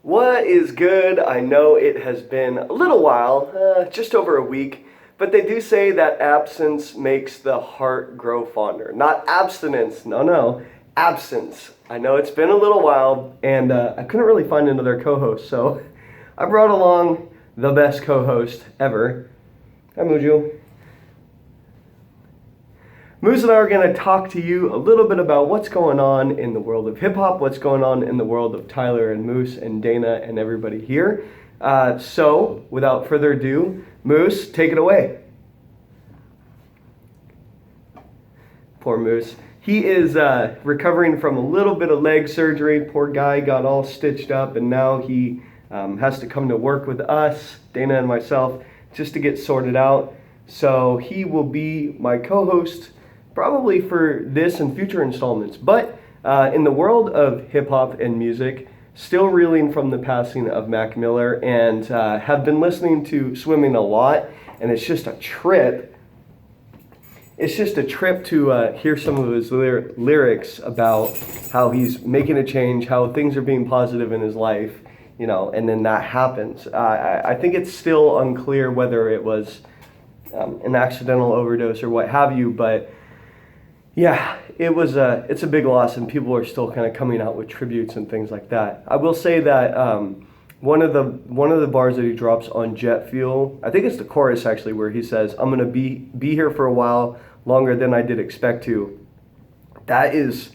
What is good? I know it has been a little while, just over a week, but they do say that absence makes the heart grow fonder. Not abstinence, no, absence. I know it's been a little while, and I couldn't really find another co-host, so I brought along the best co-host ever. Hi, Muju. Moose and I are going to talk to you a little bit about what's going on in the world of hip-hop, what's going on in the world of Tyler and Moose and Dana and everybody here. So, without further ado, Moose, take it away. Poor Moose. He is recovering from a little bit of leg surgery. Poor guy got all stitched up, and now he has to come to work with us, Dana and myself, just to get sorted out. So he will be my co-host probably for this and future installments. But in the world of hip-hop and music, still reeling from the passing of Mac Miller, and have been listening to Swimming a lot, and it's just a trip. It's just a trip to hear some of his lyrics about how he's making a change, how things are being positive in his life, you know, and then that happens. I think it's still unclear whether it was an accidental overdose or what have you, but yeah, it's a big loss, and people are still kind of coming out with tributes and things like that. I will say that one of the bars that he drops on Jet Fuel, I think it's the chorus actually, where he says, "I'm gonna be here for a while, longer than I did expect to." That is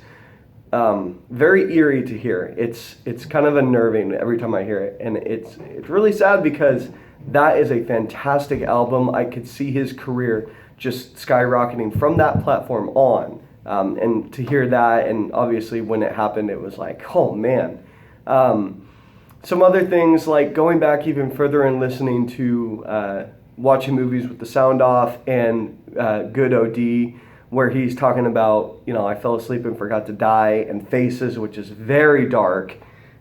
very eerie to hear. It's kind of unnerving every time I hear it, and it's really sad because that is a fantastic album. I could see his career just skyrocketing from that platform on. And to hear that, and obviously when it happened, it was like, oh man. Some other things, like going back even further and listening to watching movies with the sound off, and Good OD, where he's talking about, you know, I fell asleep and forgot to die, and Faces, which is very dark.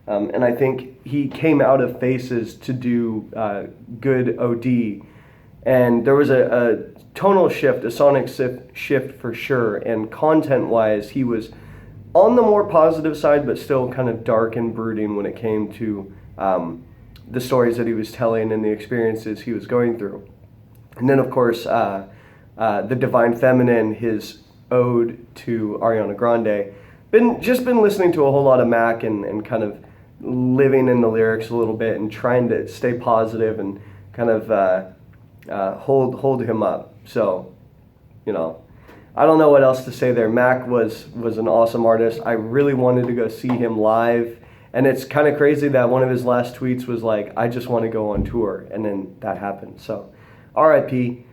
And I think he came out of Faces to do Good OD. And there was a tonal shift, a sonic shift for sure. And content-wise, he was on the more positive side, but still kind of dark and brooding when it came to the stories that he was telling and the experiences he was going through. And then, of course, The Divine Feminine, his ode to Ariana Grande. Been listening to a whole lot of Mac and kind of living in the lyrics a little bit and trying to stay positive and kind of hold him up. So, you know, I don't know what else to say there. Mac was an awesome artist. I really wanted to go see him live, and it's kind of crazy that one of his last tweets was like, "I just want to go on tour," and then that happened. So, R.I.P.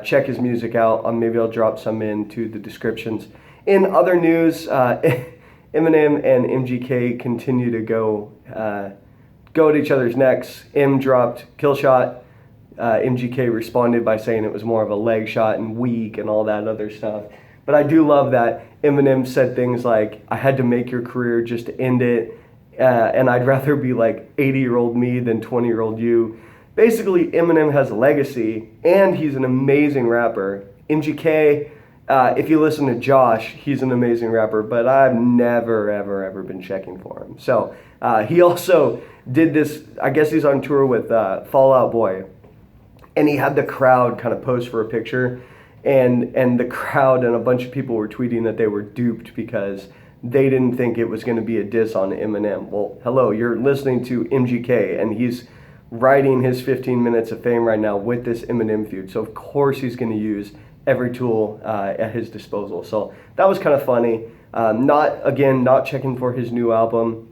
Check his music out. Maybe I'll drop some into the descriptions. In other news, Eminem and MGK continue to go at each other's necks. M dropped Kill Shot. MGK responded by saying it was more of a leg shot and weak and all that other stuff. But I do love that Eminem said things like, "I had to make your career just to end it, and I'd rather be like 80-year-old me than 20-year-old you." Basically, Eminem has a legacy, and he's an amazing rapper. MGK, if you listen to Josh, he's an amazing rapper, but I've never, ever been checking for him. So he also did this, I guess he's on tour with Fall Out Boy, and he had the crowd kind of pose for a picture, and the crowd and a bunch of people were tweeting that they were duped because they didn't think it was going to be a diss on Eminem. Well, hello, you're listening to MGK, and he's riding his 15 minutes of fame right now with this Eminem feud. So of course he's going to use every tool at his disposal. So that was kind of funny. Not checking for his new album,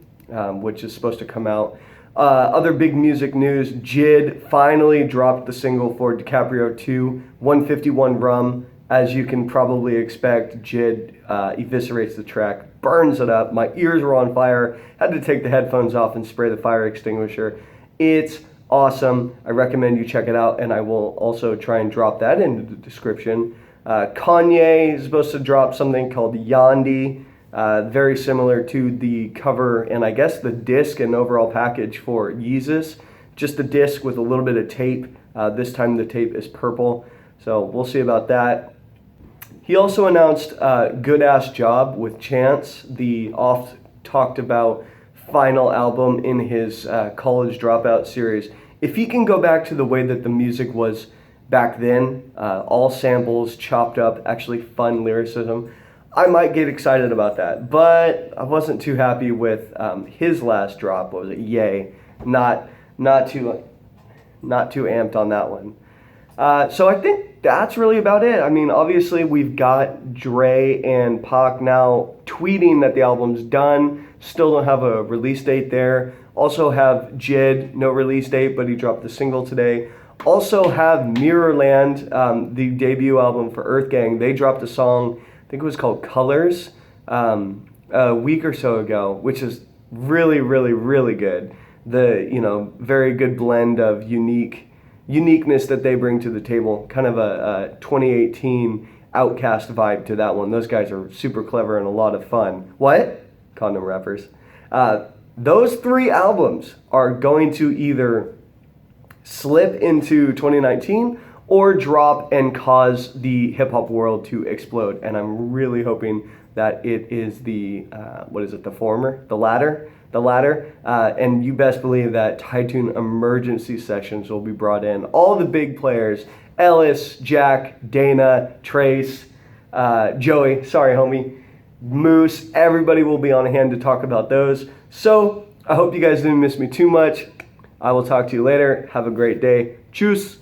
which is supposed to come out. Other big music news, JID finally dropped the single for DiCaprio 2, 151 Rum. As you can probably expect, JID eviscerates the track, burns it up. My ears were on fire. Had to take the headphones off and spray the fire extinguisher. It's awesome. I recommend you check it out, and I will also try and drop that into the description. Kanye is supposed to drop something called Yandi. Very similar to the cover and I guess the disc and overall package for Yeezus. Just the disc with a little bit of tape. This time the tape is purple. So we'll see about that. He also announced Good Ass Job with Chance, the oft talked about final album in his College Dropout series. If he can go back to the way that the music was back then, all samples, chopped up, actually fun lyricism, I might get excited about that. But I wasn't too happy with his last drop. What was it? Yay. Not too amped on that one. So I think that's really about it. I mean, obviously we've got Dre and Pac now tweeting that the album's done. Still don't have a release date there. Also have Jid, no release date, but he dropped the single today. Also have Mirrorland, the debut album for Earth Gang. They dropped a song, I think it was called Colors, a week or so ago, which is really, really, really good. The, very good blend of uniqueness that they bring to the table. Kind of a 2018 Outkast vibe to that one. Those guys are super clever and a lot of fun. What? Condom rappers. Those three albums are going to either slip into 2019 or drop and cause the hip-hop world to explode. And I'm really hoping that it is the former? The latter? And you best believe that Tytoon emergency sessions will be brought in. All the big players, Ellis, Jack, Dana, Trace, Joey, sorry homie, Moose, everybody will be on hand to talk about those. So I hope you guys didn't miss me too much. I will talk to you later. Have a great day. Tschüss.